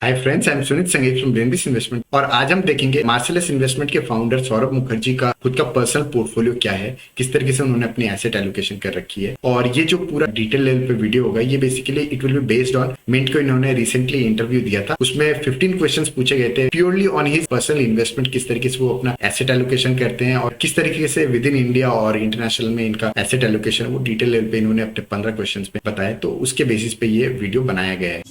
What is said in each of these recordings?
Hi friends, I am Sunit संगीत from ब्रेनबिस investment और आज हम देखेंगे मार्सेलस इन्वेस्टमेंट के फाउंडर सौरभ मुखर्जी का खुद का पर्सनल पोर्टफोलियो क्या है, किस तरीके से उन्होंने अपनी एसेट एलोकेशन कर रखी है। और ये जो पूरा डिटेल लेवल पे वीडियो होगा ये basically it will be based on mint को इन्होंने रिसेंटली इंटरव्यू दिया था, उसमें 15 क्वेश्चंस पूछे गए थे purely on his personal investment, किस तरीके से वो अपना एसेट एलोकेशन करते हैं और किस तरीके से विद इन इंडिया और इंटरनेशनल में इनका एसेट एलोकेशन वो डिटेल लेवल पे इन्होंने अपने 15 क्वेश्चन पे बताया। तो उसके बेसिस पे ये वीडियो बनाया गया है।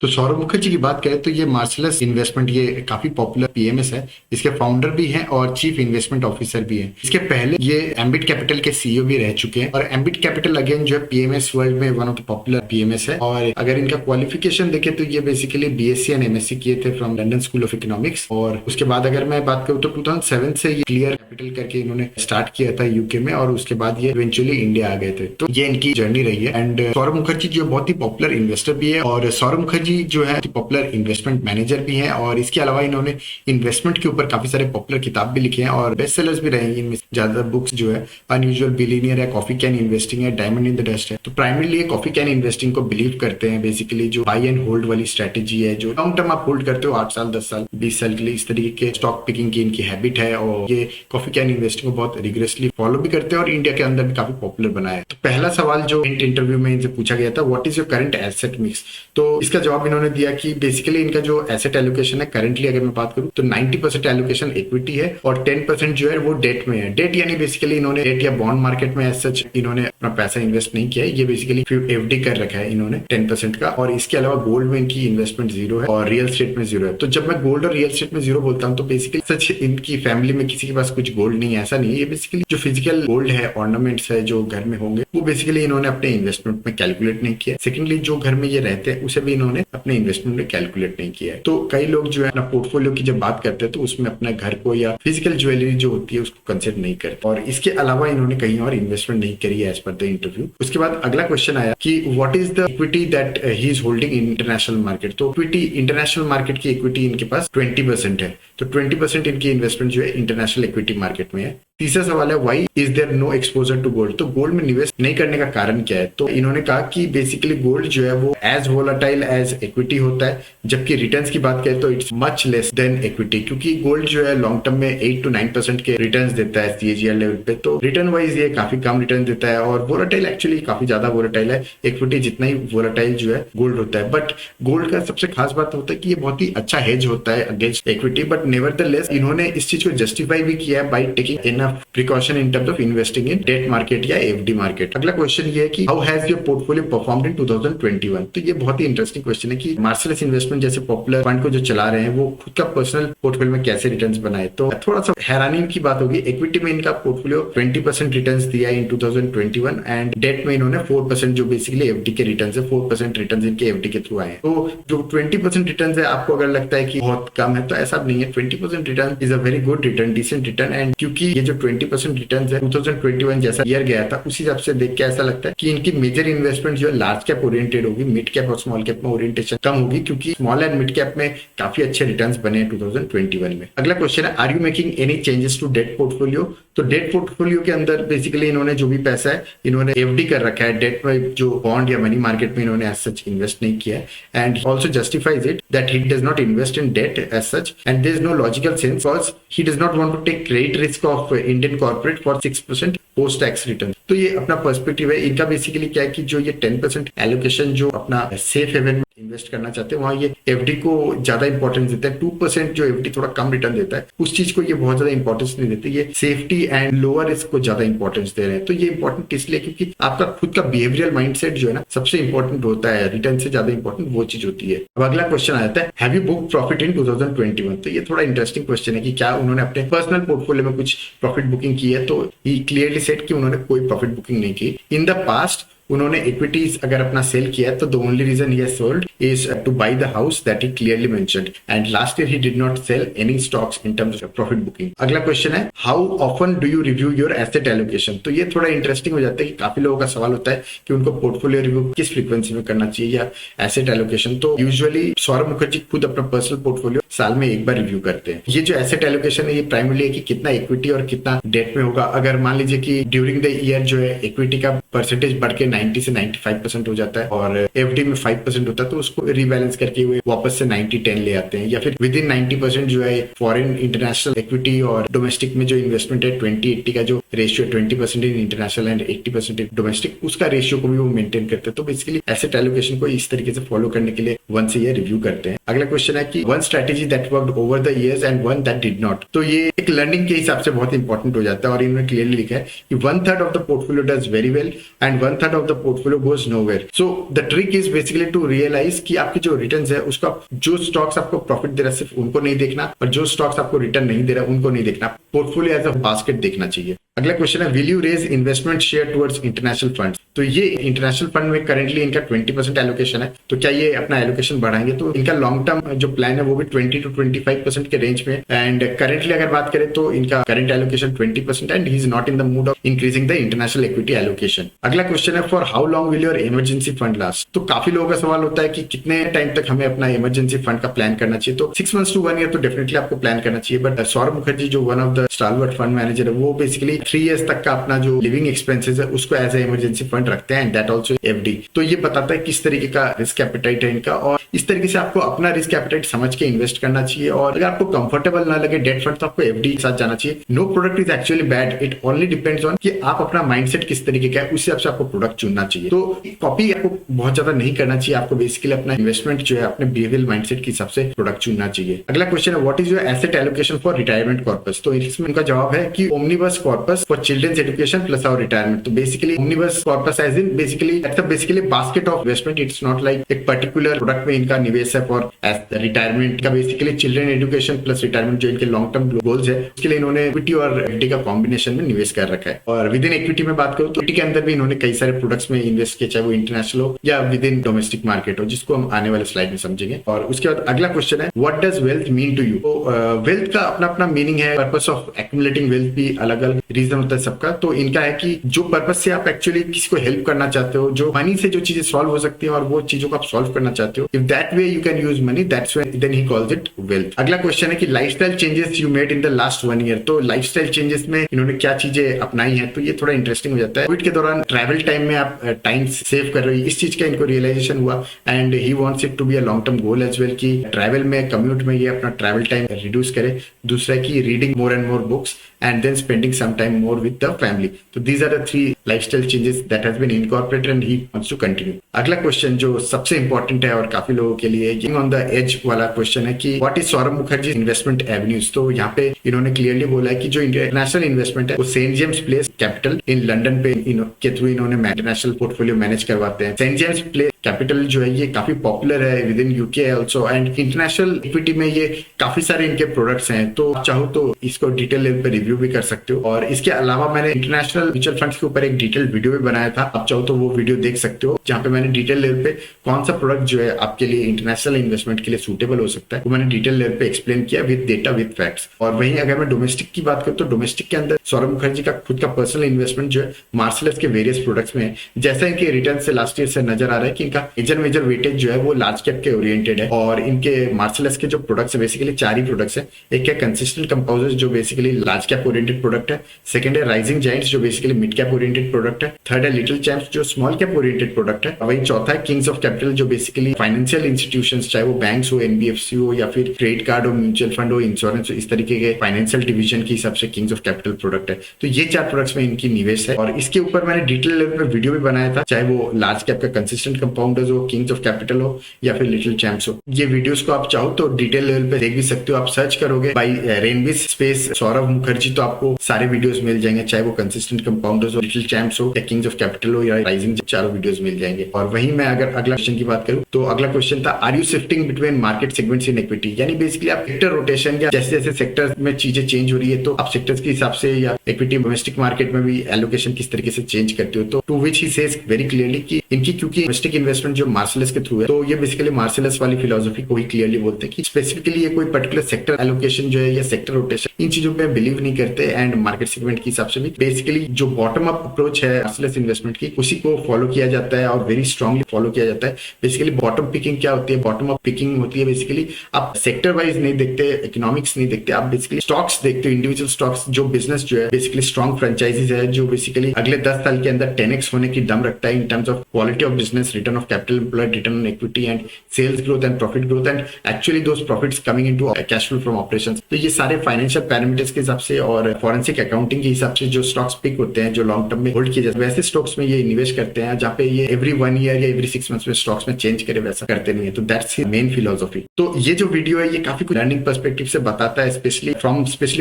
तो सौरभ मुखर्जी की बात करें तो ये मार्सेलस इन्वेस्टमेंट ये काफी पॉपुलर पीएमएस है, इसके फाउंडर भी हैं और चीफ इन्वेस्टमेंट ऑफिसर भी हैं। इसके पहले ये एम्बिट कैपिटल के सीईओ भी रह चुके हैं और एम्बिट कैपिटल अगेन जो है पीएमएस वर्ल्ड में one of the popular PMS है। और अगर इनका क्वालिफिकेशन देखें तो ये बेसिकली बीएससी एंड एमएससी किए थे from London school of economics. और उसके बाद अगर मैं बात करूँ तो 2007 से ये क्लियर कैपिटल करके इन्होंने स्टार्ट किया था यूके में और उसके बाद ये इवेंचुअली इंडिया आ गए थे। तो ये इनकी जर्नी रही है। एंड सौरभ मुखर्जी जो बहुत ही पॉपुलर इन्वेस्टर भी है और सौरभ मुखर्जी जो है पॉपुलर इन्वेस्टमेंट मैनेजर भी हैं। और इसके अलावा इन्होंने इन्वेस्टमेंट के ऊपर काफी सारे पॉपुलर किताब भी लिखे हैं और बेस्ट सेलर्स भी रहे हैं। इनमें ज्यादा बुक्स जो है अनयूजुअल बिलियनियर है, कॉफी कैन इन्वेस्टिंग है, डायमंड इन द डस्ट है। तो प्राइमरीली ये कॉफी कैन इन्वेस्टिंग को बिलीव करते हैं, बेसिकली जो बाई एंड होल्ड वाली स्ट्रेटेजी है, जो लॉन्ग टर्म आप होल्ड करते हो 8 साल 10 साल 20 साल के लिए, इस तरीके के स्टॉक पिकिंग की इनकी हैबिट है और ये कॉफी कैन इन्वेस्टिंग को बहुत रिग्रेसली फॉलो भी करते हैं और इंडिया के अंदर भी काफी पॉपुलर बना है। तो पहला सवाल जो इंटरव्यू में इनसे पूछा गया था, what is your current asset mix, तो इसका जवाब इन्होंने दिया कि बेसिकली इनका जो एसेट एलोकेशन है करंटली अगर मैं बात करूं तो 90% एलोकेशन इक्विटी है और 10% जो है वो डेट में है। डेट यानी बेसिकली इन्होंने डेट या बॉन्ड मार्केट में सच इन्होंने अपना पैसा इन्वेस्ट नहीं किया है, ये बेसिकली एफडी कर रखा है इन्होंने 10% का। और इसके अलावा गोल्ड में इनकी इन्वेस्टमेंट 0 है और रियल स्टेट में 0 है। तो जब मैं गोल्ड और रियल स्टेट में 0 बोलता हूँ तो बेसिकली सच इनकी फैमिली में किसी के पास कुछ गोल्ड नहीं है, ऐसा नहीं है। ये बेसिकली जो फिजिकल गोल्ड है, ऑर्नामेंट्स है जो घर में होंगे, वो बेसिकली इन्होंने अपने इन्वेस्टमेंट में कैलकुलेट नहीं किया। सेकेंडली जो घर में ये रहते हैं उसे भी इन्होंने अपने इन्वेस्टमेंट में कैलकुलेट नहीं किया है। तो कई लोग जो है अपना पोर्टफोलियो की जब बात करते हैं तो उसमें अपना घर को या फिजिकल ज्वेलरी जो होती है उसको कंसिडर नहीं करते और इसके अलावा इन्होंने कहीं और इन्वेस्टमेंट नहीं करी है एज पर द इंटरव्यू। उसके बाद अगला क्वेश्चन आया कि what is the equity that he is holding in international market. तो इक्विटी इंटरनेशनल मार्केट की इक्विटी इनके पास 20% है, तो 20% इनकी इन्वेस्टमेंट जो है इंटरनेशनल इक्विटी मार्केट में है। तीसरा सवाल है why is there no exposure to gold, तो गोल्ड में निवेश नहीं करने का कारण क्या है। तो इन्होंने कहा कि बेसिकली गोल्ड जो है वो एज वोलाटाइल एज इक्विटी होता है, जबकि रिटर्न्स की बात करें तो it's much less than equity, क्योंकि गोल्ड जो है लॉन्ग टर्म में 8 to 9% के रिटर्न्स देता है सीएजीआर लेवल पे। तो रिटर्न वाइज ये काफी कम रिटर्न देता है और वोलाटाइल एक्चुअली काफी ज्यादा वोलाटाइल है, इक्विटी जितना ही वोलाटाइल जो है गोल्ड होता है। बट गोल्ड का सबसे खास बात होता है कि ये बहुत ही अच्छा हेज होता है अगेंस्ट इक्विटी। बट नेवरदलेस इन्होंने इस चीज को जस्टिफाई भी किया है by taking enough precaution in terms of investing in debt market या एफडी मार्केट। अगला क्वेश्चन ये है कि how has your portfolio performed in 2021। तो ये बहुत ही इंटरेस्टिंग क्वेश्चन है कि मार्सेलस इन्वेस्टमेंट जैसे पॉपुलर फंड को जो चला रहे हैं वो खुद का पर्सनल पोर्टफोलियो में कैसे रिटर्न्स बनाए। तो थोड़ा सा हैरानी की बात होगी, इक्विटी में इनका पोर्टफोलियो 20% रिटर्न्स दिया इन 2021 एंड डेट में इन्होंने 4% जो बेसिकली एफडी के रिटर्न्स है, 4% रिटर्न्स इनके एफडी के थ्रू आए हैं। तो जो 20% रिटर्न्स है आपको अगर लगता है कि बहुत कम है तो ऐसा नहीं है, 20% return is a very good return, decent return. And क्योंकि ये जो 20% रिटर्न है 2021 जैसा ईयर गया था उसी हिसाब से देख के ऐसा लगता है कि इनकी मेजर इन्वेस्टमेंट जो है लार्ज कैप ओरिएंटेड होगी, मिड कैप और स्मॉल कैप में ओरिएंटेशन कम होगी, क्योंकि स्मॉल एंड मिड कैप में काफी अच्छे रिटर्न्स बने 2021 में। अगला क्वेश्चन है are you making any changes to debt portfolio. तो डेट पोर्टफोलियो के अंदर बेसिकली इन्होंने जो भी पैसा है इन्होंने एफडी कर रखा है, डेट में जो बॉन्ड या मनी मार्केट में इन्होंने एज सच इन्वेस्ट नहीं किया है। And also justifies it that he does not invest in debt as such and there is no logical sense because he does not want to take credit risk of Indian corporate for 6% post tax return. तो ये अपना perspective है इनका। Basically क्या है कि जो ये 10% एलोकेशन जो अपना सेफ हेवन में इन्वेस्ट करना चाहते हैं वहां ये एफडी को ज्यादा इंपॉर्टेंस देता है। 2% जो एफडी थोड़ा कम रिटर्न देता है उस चीज को ये बहुत ज्यादा इंपॉर्टेंस नहीं देते, ये सेफ्टी एंड लोअर रिस्क को ज्यादा इंपॉर्टेंस दे रहे हैं। तो ये इंपॉर्टेंट इसलिए क्योंकि आपका खुद का बिहेवियरल माइंडसेट जो है ना सबसे इंपॉर्टेंट होता है, रिटर्न से ज्यादा इंपॉर्टेंट वो चीज होती है। अब अगला क्वेश्चन आ जाता है have you book profit in 2021। तो ये थोड़ा इंटरेस्टिंग क्वेश्चन है कि क्या उन्होंने अपने पर्सनल पोर्टफोलियो में कुछ प्रॉफिट बुकिंग की है। तो ही क्लियरली सेड कि उन्होंने कोई प्रॉफिट बुकिंग नहीं की। इन द पास्ट उन्होंने इक्विटीज अगर अपना सेल किया है तो the only reason he has sold is to buy the house that he clearly mentioned, and last year he did not sell any stocks in terms of profit booking. अगला question है, how often do you review your asset allocation. तो ये थोड़ा interesting हो जाता है कि काफी लोगों का सवाल होता है कि उनको पोर्टफोलियो रिव्यू किस फ्रीक्वेंसी में करना चाहिए या एसेट एलोकेशन। तो यूजुअली सौरभ मुखर्जी खुद अपना पर्सनल पोर्टफोलियो साल में एक बार रिव्यू करते हैं। ये जो एसेट एलोकेशन है ये प्राइमरली है कि कितना इक्विटी और कितना डेट में होगा। अगर मान लीजिए कि ड्यूरिंग द ईयर जो है इक्विटी का परसेंटेज बढ़ के 90 से 95% हो जाता है और एफडी में 5% होता है, तो उसको रिबैलेंस करके हुए वापस से 90-10 ले आते हैं, या फिर विद इन 90% जो है फॉरेन इंटरनेशनल इक्विटी और डोमेस्टिक में जो इन्वेस्टमेंट है 20-80 का जो ratio 20% in international and 80% in domestic, उसका रेशियो को भी वो मेंटेन करते हैं। तो बेसिकली एसेट एलोकेशन को इस तरीके से फॉलो करने के लिए वंस ईयर रिव्यू करते हैं। अगला क्वेश्चन है कि one strategy that worked over the years and one that did not. तो ये एक लर्निंग के हिसाब से बहुत इंपॉर्टेंट हो जाता है और इन्होंने क्लियरली लिखा है कि 1/3 of the portfolio does very well and 1/3 of the portfolio goes nowhere. So the trick is basically to realise कि आपके जो रिटर्न्स है उसका जो स्टॉक्स आपको प्रॉफिट दे रहा है सिर्फ उनको नहीं देखना, और जो स्टॉक्स आपको रिटर्न नहीं दे रहा उनको नहीं देखना, पोर्टफोलियो एज अ बास्केट देखना चाहिए। अगला क्वेश्चन है, will you raise investment share towards international funds. तो ये इंटरनेशनल फंड में करेंटली इनका 20% एलोकेशन है, तो क्या ये अपना एलोकेशन बढ़ाएंगे? तो इनका लॉन्ग टर्म जो प्लान है वो भी 20 to 25% के रेंज में, एंड करेंटली अगर बात करें तो इनका current allocation 20% and he is not in the mood off increasing the international equity allocation. अगला क्वेश्चन है, for how long will your emergency fund last. तो काफी लोगों का सवाल होता है कि कितने टाइम तक हमें अपना इमरजेंसी फंड का प्लान करना चाहिए। तो 6 months to 1 year तो डेफिनेटली आपको प्लान करना चाहिए, बट सौरभ मुखर्जी जो one of the stalwart fund manager है वो बेसिकली 3 years तक का अपना जो लिविंग एक्सपेंसेस है उसको एज ए इमरजेंसी फंड रखते हैं, एंड दैट आल्सो एफडी। तो ये बताता है किस तरीके का रिस्क एपेटाइट है इनका, और इस तरीके से आपको अपना रिस्क एपेटाइट समझ के इन्वेस्ट करना चाहिए। और अगर आपको कंफर्टेबल ना लगे डेट फंड तो आपको एफडी के साथ जाना चाहिए। No product is actually bad, it only depends on कि आप अपना माइंडसेट किस तरीके का है, उस हिसाब से आपको प्रोडक्ट चुनना चाहिए। तो कॉपी आपको बहुत ज्यादा नहीं करना चाहिए, आपको बेसिकली अपना इन्वेस्टमेंट जो है अपने बिहेवियर माइंडसेट के हिसाब से प्रोडक्ट चुनना चाहिए। अगला क्वेश्चन है, what is your asset allocation for retirement corpus. तो इसमें इनका जवाब है कि omnibus corpus for children's education plus our retirement. तो basically omnibus corpus as in basically basket of investment, it's not like एक पर्टिकुलर प्रोडक्ट में इनका निवेश है फॉर रिटायरमेंट का। Basically children education plus retirement जो इनके लॉन्ग टर्म गोल्स है उसके लिए इन्होंने इक्विटी और एफडी का कॉम्बिनेशन में निवेश कर रखा है। और विद इन इक्विटी में बात करूं तो इक्विटी के अंदर भी इन्होंने कई सारे प्रोडक्ट्स में इन्वेस्ट किया, चाहे वो इंटरनेशनल हो या विद इन डोमेस्टिक मार्केट हो, जिसको हम आने वाले स्लाइड में समझेंगे। और उसके बाद अगला क्वेश्चन है, what does wealth mean to you. तो वेल्थ का अपना अपना मीनिंग है, पर्पस ऑफ एक्यूमुलेटिंग वेल्थ भी अलग अलग रीजन होता है सबका। तो इनका है कि जो पर्पस से आप एक्चुअली किसी को हेल्प करना चाहते हो, जो मनी से जो चीजें सॉल्व हो सकती है और वो चीजों को आप सॉल्व करना चाहते हो, if that way you can use money, that's when then he calls it wealth. अगला क्वेश्चन है कि lifestyle changes you made in the last 1 year। तो लाइफस्टाइल चेंजेस में इन्होंने क्या चीजें अपनाई हैं, तो ये थोड़ा इंटरेस्टिंग हो जाता है। कोविड के दौरान ट्रैवल टाइम में आप टाइम सेव कर रहे हो, इस चीज का इनको रियलाइजेशन हुआ, and he wants it to be a long term goal as well कि ट्रैवल में कम्यूट में ये अपना ट्रैवल टाइम रिड्यूस करे। दूसरा की reading more and more books and then spending some time more with the family. So these are the 3 lifestyle changes that has been incorporated and he wants to continue. अगला question जो सबसे important है और काफी लोगों के लिए on the age वाला क्वेश्चन है कि what is Saurabh Mukherjee investment avenues. तो यहाँ पे इन्होंने क्लियरली बोला है कि जो इंटरनेशनल इन्वेस्टमेंट है वो Saint James Place Capital in London पे के थ्रू इन्होंने इंटरनेशनल पोर्टफोलियो मैनेज करवाते हैं। सेंट जेम्स प्लेस कैपिटल जो है ये काफी पॉपुलर है with in UK also, and international equity में ये काफी सारे इनके प्रोडक्ट्स हैं। तो आप चाहो तो इसको डिटेल लेवल पे रिव्यू भी कर सकते हो। और इसके अलावा मैंने इंटरनेशनल म्यूचुअल फंड्स के ऊपर एक डिटेल्ड वीडियो भी बनाया था, आप चाहो तो वो वीडियो देख सकते हो, जहाँ पे मैंने डिटेल लेवल पे कौन सा प्रोडक्ट जो है आपके लिए इंटरनेशनल इन्वेस्टमेंट के लिए सूटेबल हो सकता है वो मैंने डिटेल लेवल पे एक्सप्लेन किया विद डेटा विद फैक्ट्स। और वहीं अगर मैं डोमेस्टिक की बात करूँ तो डोमेस्टिक के अंदर सौरभ मुखर्जी का खुद का पर्सनल इन्वेस्टमेंट जो है मार्सलेस के वेरियस प्रोडक्ट्स में है। जैसा इनके रिटर्न से लास्ट ईयर से नजर आ रहा है कि इनका मेजर वेटेज जो है वो लार्ज कैप के ओरिएंटेड है, और इनके मार्सलेस के जो प्रोडक्ट्स है बेसिकली 4 ही प्रोडक्ट्स है। एक है कंसिस्टेंट कंपाउंडर्स जो basically large cap oriented product है, सेकंड है राइजिंग जायंट्स जो basically mid cap oriented product है, थर्ड है लिटिल चैंप्स जो स्मॉल कैप ओरिएंटेड प्रोडक्ट है, वही चौथा है किंग्स ऑफ कैपिटल जो बेसिकली फाइनेंशियल इंस्टीट्यूशंस चाहे वो बैंक्स हो, एनबीएफसी हो या फिर क्रेडिट कार्ड हो, म्यूचुअल फंड हो, इंश्योरेंस हो, इस तरीके के फाइनेंशियल डिवीजन के हिसाब से किंग्स ऑफ कैपिटल प्रोडक्ट है। तो ये 4 प्रोडक्ट्स में इनकी निवेश है, और इसके ऊपर मैंने डिटेल लेवल पे वीडियो भी बनाया था, चाहे वो लार्ज कैप का कंसिस्टेंट कंपाउंडर्स हो, किंग्स ऑफ कैपिटल हो या फिर लिटिल चैंप्स हो। ये वीडियोस को आप चाहो तो डिटेल लेवल पे देख भी सकते हो, आप सर्च करोगे बाय रेनविस स्पेस सौरभ मुखर्जी तो आपको सारे वीडियोस मिल जाएंगे, चाहे वो कंसिस्टेंट कंपाउंडर्स हो, लिटिल स्कैम्स हो या किंग्स ऑफ कैपिटल हो या राइजिंग, चारों वीडियोस मिल जाएंगे। और वहीं मैं अगर अगला क्वेश्चन की बात करूं तो अगला क्वेश्चन था are you shifting between market segments in equity, यानी बेसिकली आप सेक्टर रोटेशन या जैसे जैसे सेक्टर में चीजें चेंज हो रही है तो आप सेक्टर्स के हिसाब से या इक्विटी डोमेस्टिक मार्केट में भी एलोकेशन किस तरीके से चेंज करते हो। तो to which he says very clearly कि इनकी क्योंकि डोमेस्टिक इन्वेस्टमेंट जो मार्शलस के थ्रू है तो ये बेसिकली मार्शलस वाली फिलोसफी को ही क्लियरली बोलते हैं कि स्पेसिफिकली ये कोई पर्टिकुलर सेक्टर एलोकेशन जो है या सेक्टर रोटेशन इन चीजों पे बिलीव नहीं करते। एंड मार्केट सेगमेंट के हिसाब से भी बेसिकली जो बॉटम अप अप्रोच है मार्शलस इन्वेस्टमेंट की उसी को फॉलो किया जाता है और वेरी स्ट्रांगली फॉलो किया जाता है। बेसिकली बॉटम पिकिंग क्या होती है, बॉटम अप पिकिंग होती है बेसिकली आप सेक्टर वाइज नहीं देखते, इकोनॉमिक्स नहीं देखते, आप बेसिकली स्टॉक्स देखते हो, इंडिविजुअल स्टॉक्स, जो बिजनेस जो है बेसिकली स्ट्रॉन्ग फ्रेंचाइजीज है जो बेसिकली अगले 10 साल के अंदर 10x होने की दम रखता है in terms of quality of business, return of capital employed, return on equity and sales growth and profit growth and actually those profits coming into cash flow from operations. तो ये सारे फाइनेंशियल पैरामीटर्स के हिसाब से और forensic accounting के हिसाब से जो स्टॉक्स पिक होते हैं जो लॉन्ग टर्म में होल्ड किए जाते हैं वैसे स्टॉक्स में ये निवेश करते हैं, जहाँ पे ये एवरी 1 ईयर या एवरी 6 मंथ्स में स्टॉक्स में चेंज करे वैसा करते नहीं है। तो दैट्स मेन फिलोसफी। तो ये जो वीडियो है ये काफी कुछ लर्निंग पर्सपेक्टिव से बताता है, specially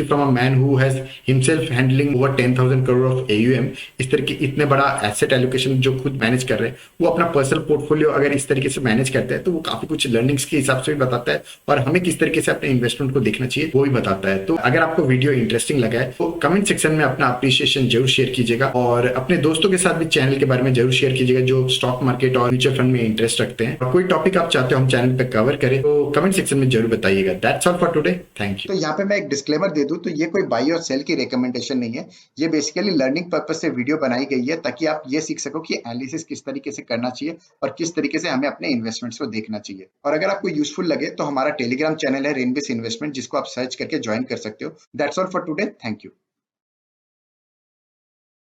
from a man who has himself handling over 10,000 crore of AUM। इस तरह की इतने बड़ा एसेट एलोकेशन जो खुद मैनेज कर रहे हैं वो अपना पर्सनल पोर्टफोलियो अगर इस तरीके से मैनेज करते हैं तो वो काफी कुछ लर्निंग्स के हिसाब से भी बताता है और हमें किस तरीके से अपने इन्वेस्टमेंट को देखना चाहिए वो भी बताता है। तो अगर आपको वीडियो इंटरेस्टिंग लगा है तो कमेंट सेक्शन में अपना अप्रिशिएशन जरूर शेयर कीजिएगा और अपने दोस्तों के साथ भी चैनल के बारे में जरूर शेयर कीजिएगा जो स्टॉक मार्केट और म्यूचुअल फंड में इंटरेस्ट रखते हैं। और कोई टॉपिक आप चाहते हो हम चैनल पे कवर करें तो कमेंट सेक्शन में जरूर बताइएगा। That's all for today, thank you. तो यहाँ पे मैं एक डिस्क्लेमर दे दूं तो ये कोई बाई और सेल की रिकमेंडेशन नहीं है, ये बेसिकली लर्निंग पर्पज से वीडियो बनाई गई है ताकि आप ये सीख सको कि एनालिसिस किस तरीके से करना चाहिए और किस तरीके से हमें अपने इन्वेस्टमेंट्स को देखना चाहिए। और अगर आपको यूजफुल लगे तो हमारा टेलीग्राम चैनल है रेनबेस इन्वेस्टमेंट जिसको आप सर्च करके ज्वाइन कर सकते हो। That's all for today, thank you.